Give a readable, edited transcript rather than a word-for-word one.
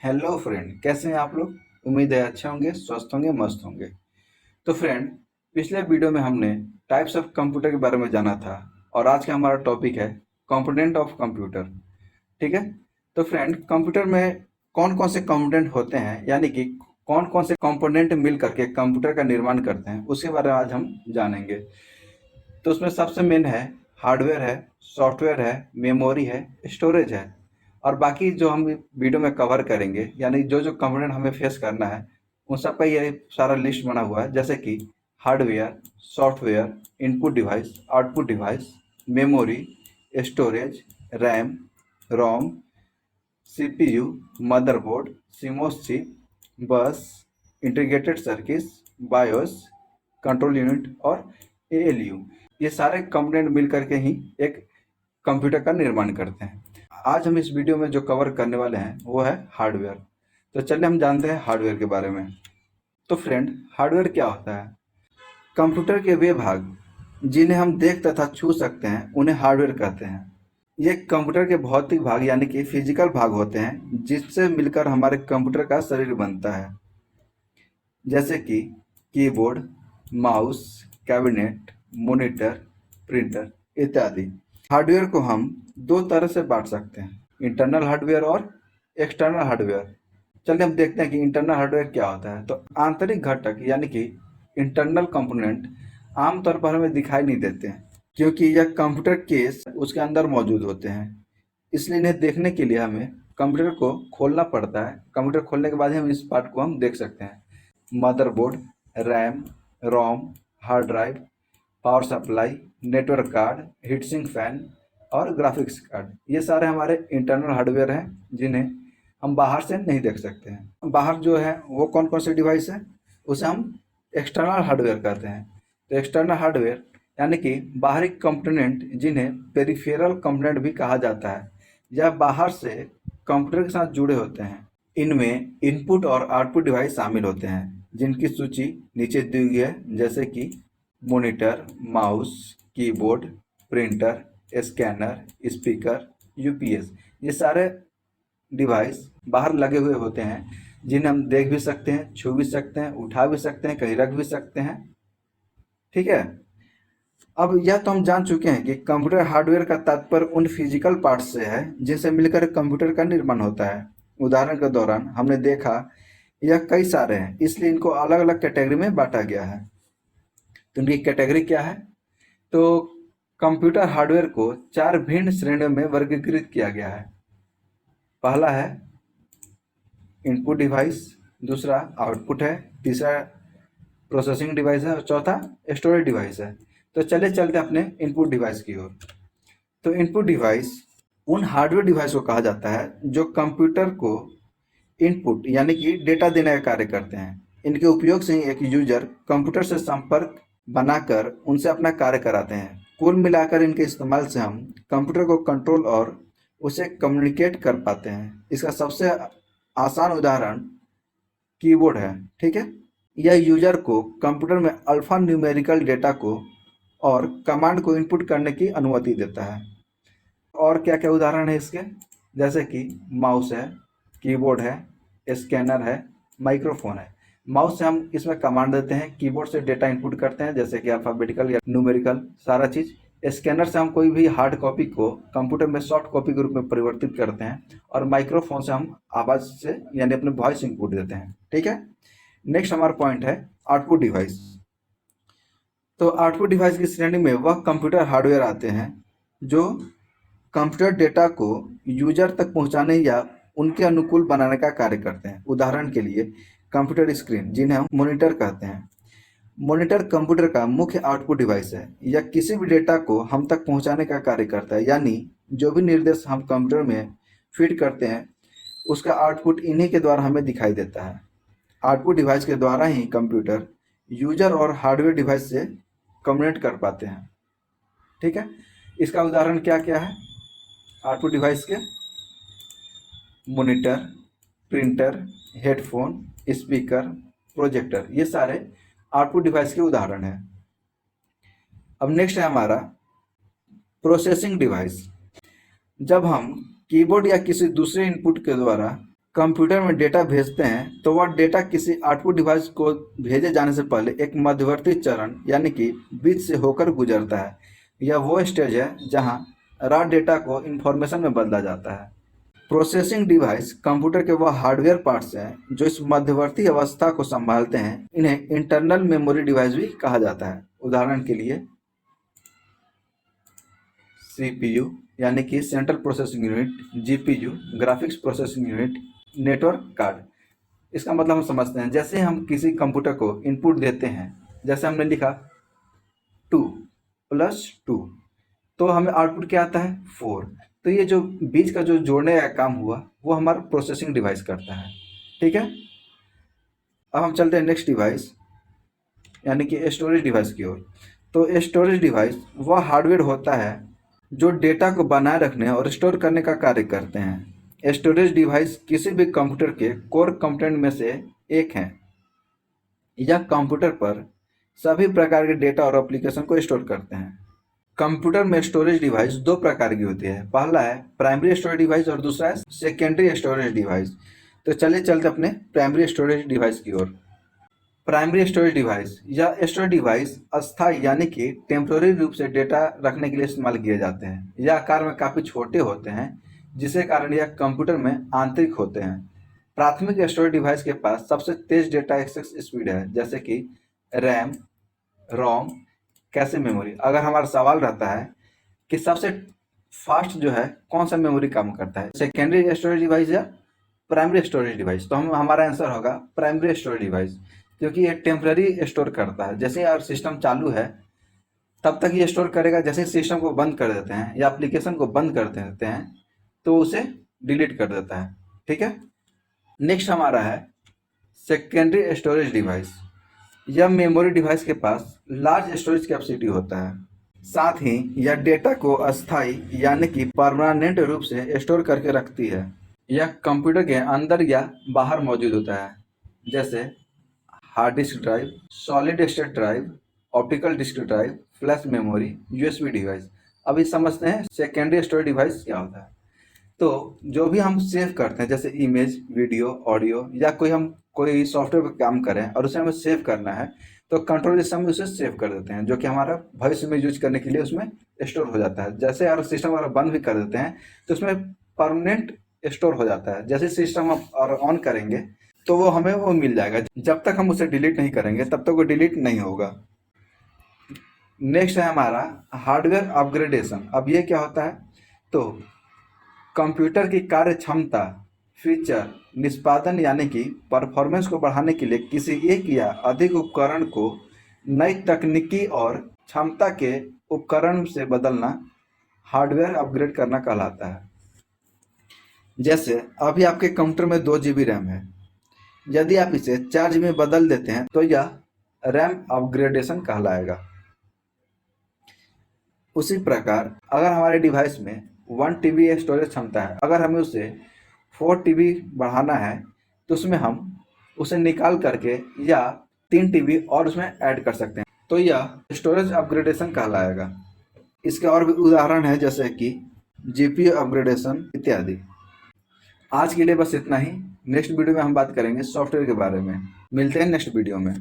Hello friend, कैसे हैं आप लोग। उम्मीद है अच्छे होंगे, स्वस्थ होंगे, मस्त होंगे। तो फ्रेंड, पिछले वीडियो में हमने टाइप्स ऑफ कंप्यूटर के बारे में जाना था और आज का हमारा टॉपिक है कंपोनेंट ऑफ कंप्यूटर। ठीक है। तो फ्रेंड, कंप्यूटर में कौन कौन से कंपोनेंट होते हैं, यानी कि कौन कौन से कंपोनेंट मिल करके कंप्यूटर का निर्माण करते हैं, उसके बारे में आज हम जानेंगे। तो उसमें सबसे मेन है हार्डवेयर है, सॉफ्टवेयर है, मेमोरी है, स्टोरेज है। और बाकी जो हम वीडियो में कवर करेंगे, यानी जो जो कंपोनेंट हमें फेस करना है, उन सब का ये सारा लिस्ट बना हुआ है। जैसे कि hardware, software, input device, output device, memory, storage, RAM, ROM, CPU, motherboard, CMOS chip, bus, integrated circuit, BIOS, control unit और एएलयू। ये सारे कंपोनेंट मिल करके ही एक कंप्यूटर का निर्माण करते हैं। आज हम इस वीडियो में जो कवर करने वाले हैं वो है हार्डवेयर। तो चलिए हम जानते हैं हार्डवेयर के बारे में। तो फ्रेंड, हार्डवेयर क्या होता है? कंप्यूटर के वे भाग जिन्हें हम देख तथा छू सकते हैं उन्हें हार्डवेयर कहते हैं। ये कंप्यूटर के भौतिक भाग यानी कि फिजिकल भाग होते हैं जिससे मिलकर हमारे कंप्यूटर का शरीर बनता है। जैसे कि keyboard, mouse, cabinet, monitor, printer इत्यादि। हार्डवेयर को हम दो तरह से बांट सकते हैं, इंटरनल हार्डवेयर और एक्सटर्नल हार्डवेयर। चलिए हम देखते हैं कि इंटरनल हार्डवेयर क्या होता है। तो आंतरिक घटक यानी कि इंटरनल कंपोनेंट आमतौर पर हमें दिखाई नहीं देते हैं क्योंकि यह कंप्यूटर केस उसके अंदर मौजूद होते हैं। इसलिए इन्हें देखने के लिए हमें कंप्यूटर को खोलना पड़ता है। कंप्यूटर खोलने के बाद ही हम इस पार्ट को हम देख सकते हैं। Motherboard, RAM, ROM, hard drive, power supply, network card, heatsink fan और ग्राफिक्स कार्ड, ये सारे हमारे इंटरनल हार्डवेयर हैं जिन्हें हम बाहर से नहीं देख सकते हैं। बाहर जो है वो कौन कौन से डिवाइस है, उसे हम एक्सटर्नल हार्डवेयर कहते हैं। तो एक्सटर्नल हार्डवेयर यानी कि बाहरी कंपोनेंट जिन्हें पेरिफेरल कंपोनेंट भी कहा जाता है, यह बाहर से कंप्यूटर के साथ जुड़े होते हैं। इनमें इनपुट और आउटपुट डिवाइस शामिल होते हैं जिनकी सूची नीचे दी हुई है। जैसे कि monitor, mouse, keyboard, printer, scanner, speaker, UPS, ये सारे डिवाइस बाहर लगे हुए होते हैं जिन्हें हम देख भी सकते हैं, छू भी सकते हैं, उठा भी सकते हैं, कहीं रख भी सकते हैं। ठीक है। अब यह तो हम जान चुके हैं कि कंप्यूटर हार्डवेयर का तात्पर्य उन फिजिकल पार्ट्स से है जिनसे मिलकर कंप्यूटर का निर्माण होता है। उदाहरण के दौरान हमने देखा यह कई सारे हैं, इसलिए इनको अलग अलग कैटेगरी में बांटा गया है। तो इनकी कैटेगरी क्या है? तो कंप्यूटर हार्डवेयर को चार भिन्न श्रेणियों में वर्गीकृत किया गया है। पहला है इनपुट डिवाइस, दूसरा आउटपुट है, तीसरा प्रोसेसिंग डिवाइस है और चौथा स्टोरेज डिवाइस है। तो चले चलते अपने इनपुट डिवाइस की ओर। तो इनपुट डिवाइस उन हार्डवेयर डिवाइस को कहा जाता है जो कंप्यूटर को इनपुट यानी कि डेटा देने का कार्य करते हैं। इनके उपयोग से ही एक यूजर कंप्यूटर से संपर्क बनाकर उनसे अपना कार्य कराते हैं। कुल मिलाकर इनके इस्तेमाल से हम कंप्यूटर को कंट्रोल और उसे कम्युनिकेट कर पाते हैं। इसका सबसे आसान उदाहरण कीबोर्ड है। ठीक है। यह यूजर को कंप्यूटर में अल्फा न्यूमेरिकल डेटा को और कमांड को इनपुट करने की अनुमति देता है। और क्या क्या उदाहरण है इसके? जैसे कि माउस है, कीबोर्ड है, स्कैनर है, माइक्रोफोन है। माउस से हम इसमें कमांड देते हैं, कीबोर्ड से डेटा इनपुट करते हैं जैसे कि अल्फ़ाबेटिकल या न्यूमेरिकल सारा चीज़। स्कैनर से हम कोई भी हार्ड कॉपी को कंप्यूटर में सॉफ्ट कॉपी के रूप में परिवर्तित करते हैं। और माइक्रोफोन से हम आवाज़ से यानी अपने वॉइस इनपुट देते हैं। ठीक है। नेक्स्ट हमारा पॉइंट है आउटपुट डिवाइस। तो आउटपुट डिवाइस की श्रेणी में वह कंप्यूटर हार्डवेयर आते हैं जो कंप्यूटर डेटा को यूजर तक पहुंचाने या उनके अनुकूल बनाने का कार्य करते हैं। उदाहरण के लिए कंप्यूटर स्क्रीन जिन्हें हम मॉनिटर कहते हैं। मॉनिटर कंप्यूटर का मुख्य आउटपुट डिवाइस है। यह किसी भी डेटा को हम तक पहुंचाने का कार्य करता है, यानी जो भी निर्देश हम कंप्यूटर में फीड करते हैं उसका आउटपुट इन्हीं के द्वारा हमें दिखाई देता है। आउटपुट डिवाइस के द्वारा ही कंप्यूटर यूजर और हार्डवेयर डिवाइस से कम्युनिकेट कर पाते हैं। ठीक है। इसका उदाहरण क्या क्या है आउटपुट डिवाइस के? Monitor, printer, headphone, speaker, projector, ये सारे आउटपुट डिवाइस के उदाहरण हैं। अब नेक्स्ट है हमारा प्रोसेसिंग डिवाइस। जब हम कीबोर्ड या किसी दूसरे इनपुट के द्वारा कंप्यूटर में डेटा भेजते हैं तो वह डेटा किसी आउटपुट डिवाइस को भेजे जाने से पहले एक मध्यवर्ती चरण यानी कि बीच से होकर गुजरता है। यह वो स्टेज है जहां रॉ डेटा को इंफॉर्मेशन में बदला जाता है। प्रोसेसिंग डिवाइस कंप्यूटर के वह हार्डवेयर पार्ट्स हैं जो इस मध्यवर्ती अवस्था को संभालते हैं। इन्हें इंटरनल मेमोरी डिवाइस भी कहा जाता है। उदाहरण के लिए सीपीयू यानी कि central processing unit, GPU graphics processing unit, network card. इसका मतलब हम समझते हैं, जैसे हम किसी कंप्यूटर को इनपुट देते हैं, जैसे हमने लिखा 2 + 2 तो हमें आउटपुट क्या आता है 4। तो ये जो बीच का जो जोड़ने का काम हुआ वो हमारा प्रोसेसिंग डिवाइस करता है। ठीक है, अब हम चलते हैं नेक्स्ट डिवाइस यानी कि स्टोरेज डिवाइस की ओर। तो स्टोरेज डिवाइस वह हार्डवेयर होता है जो डेटा को बनाए रखने और स्टोर करने का कार्य करते हैं। स्टोरेज डिवाइस किसी भी कंप्यूटर के कोर कंपोनेंट में से एक है। यह कंप्यूटर पर सभी प्रकार के डेटा और एप्लीकेशन को स्टोर करते हैं। कंप्यूटर में स्टोरेज डिवाइस दो प्रकार की होती है। पहला है प्राइमरी स्टोरेज डिवाइस और दूसरा है सेकेंडरी स्टोरेज डिवाइस। तो चलिए चलते अपने प्राइमरी स्टोरेज डिवाइस की ओर। प्राइमरी स्टोरेज डिवाइस, यह स्टोरेज डिवाइस अस्थायी यानी कि टेम्पररी रूप से डेटा रखने के लिए इस्तेमाल किए जाते हैं। यह आकार में काफ़ी छोटे होते हैं जिसके कारण यह कंप्यूटर में आंतरिक होते हैं। प्राथमिक स्टोरेज डिवाइस के पास सबसे तेज डेटा एक्सेस स्पीड है, जैसे कि रैम, रोम, कैशे मेमोरी। अगर हमारा सवाल रहता है कि सबसे फास्ट जो है कौन सा मेमोरी काम करता है, सेकेंडरी स्टोरेज डिवाइस या प्राइमरी स्टोरेज डिवाइस, तो हमारा आंसर होगा प्राइमरी स्टोरेज डिवाइस, क्योंकि ये टेम्पररी स्टोर करता है। जैसे अगर सिस्टम चालू है तब तक ये स्टोर करेगा, जैसे सिस्टम को बंद कर देते हैं या एप्लीकेशन को बंद कर देते हैं तो उसे डिलीट कर देता है। ठीक है, नेक्स्ट हमारा है सेकेंडरी स्टोरेज डिवाइस। यह मेमोरी डिवाइस के पास लार्ज स्टोरेज कैपेसिटी होता है, साथ ही यह डेटा को अस्थायी यानी कि परमानेंट रूप से स्टोर करके रखती है। यह कंप्यूटर के अंदर या बाहर मौजूद होता है, जैसे hard disk drive, solid state drive, optical disk drive, flash memory, USB device. अभी समझते हैं सेकेंडरी स्टोरेज डिवाइस क्या होता है। तो जो भी हम सेव करते हैं, जैसे इमेज, वीडियो, ऑडियो या कोई सॉफ्टवेयर पर काम करें और उसे हमें सेव करना है, तो कंट्रोल सिस्टम में उसे सेव कर देते हैं, जो कि हमारा भविष्य में यूज करने के लिए उसमें स्टोर हो जाता है। जैसे अगर सिस्टम अगर बंद भी कर देते हैं तो उसमें परमानेंट स्टोर हो जाता है। जैसे सिस्टम हम और ऑन करेंगे तो वो हमें वो मिल जाएगा। जब तक हम उसे डिलीट नहीं करेंगे तब तक वो डिलीट नहीं होगा। नेक्स्ट है हमारा हार्डवेयर अपग्रेडेशन। अब ये क्या होता है, तो कंप्यूटर की कार्य क्षमता, फीचर, निष्पादन यानी कि परफॉर्मेंस को बढ़ाने के लिए किसी एक या अधिक उपकरण को नई तकनीकी और क्षमता के उपकरण से बदलना हार्डवेयर अपग्रेड करना कहलाता है। जैसे अभी आपके कंप्यूटर में 2 GB रैम है, यदि आप इसे 4 GB में बदल देते हैं तो यह रैम अपग्रेडेशन कहलाएगा। उसी प्रकार अगर हमारे डिवाइस में 1 TB स्टोरेज क्षमता है, अगर हमें उसे 4 TB बढ़ाना है तो उसमें हम उसे निकाल करके या 3 TB और उसमें ऐड कर सकते हैं, तो यह स्टोरेज अपग्रेडेशन कहलाएगा। इसके और भी उदाहरण है, जैसे कि GPU अपग्रेडेशन इत्यादि। आज के लिए बस इतना ही। नेक्स्ट वीडियो में हम बात करेंगे सॉफ्टवेयर के बारे में। मिलते हैं नेक्स्ट वीडियो में।